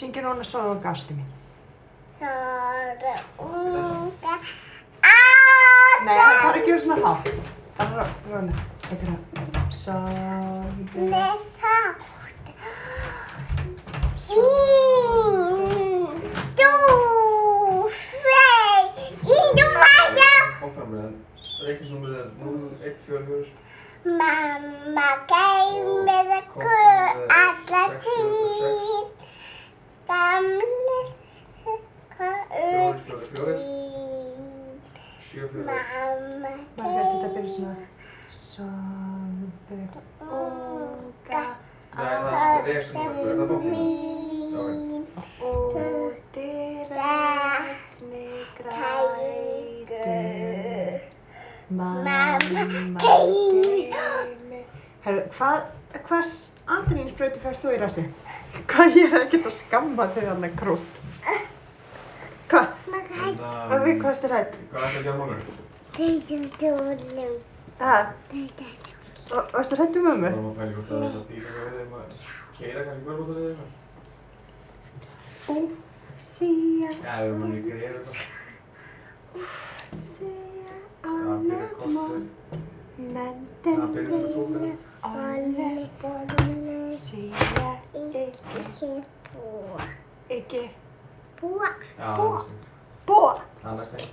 Syngja núna Sólunga ástu mín. Sólunga ástu. Nei, það er ekki svona hátt. Það er róna. Þetta er Sólunga. Með sátt. Reikningsnúmerið er 0144. Mamma geymir alla tíð. Gamli Mamma Þetta byrjar svona Sólunga ástu mín. Úti regni grætur. Mamma geymi. Herru, hvað andrýnsbrauti færst þú í rassi? Hvað ég er ekkert að skamma þau þarna krút? Hvað? Hvað ertu hrædd? Hvað ætti að gera morgun? Tólum. Varstu hrædd um mömmu? Það var að pæla hvort að þetta dýra við þeim að keyra kannski kvöldbótið við þeim. Úsía. Já, við erum hann í greið þetta. Úsía á Það byrja kortið. nefndinni. Það byrja með tókina. Olli, bolli, sía, ekki. Búa. Já, það er næst einn. Búa. Það er næst einn.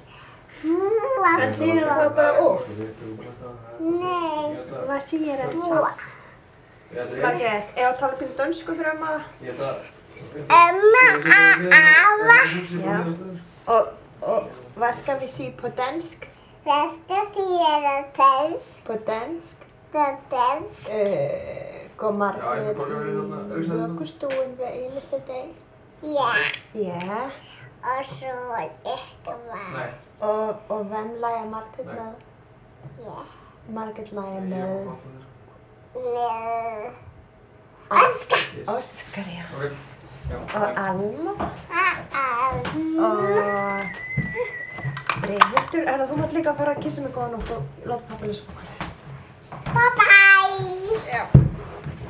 Búa. En sýnir það bara óf? Nei. Hvað sýnir það svo? Búa. Margrét, ef að tala pínu dönsku fyrir ömmu? Ég held að... Emma, afa. Ja. Og hvad skal vi sige på dansk? Hvad skal sige dansk? På dansk? Dansk. Går Ja, Margrethe jeg kan godt gøre det, i vuggestuen hver eneste dag? Ja. Ja. Og så ikke mig. Nej. Og hvem leger Margrethe Nej. med? Ja. Margrethe leger med Med Oscar. Oscar, ja. Okay. Ja. Og Alma. Alma. Og Brynhildur, þú mátt líka fara að kissa mig góða nótt og láta pappa lesa bókar. Bye bye. Já.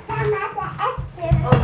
Sama þetta eftir.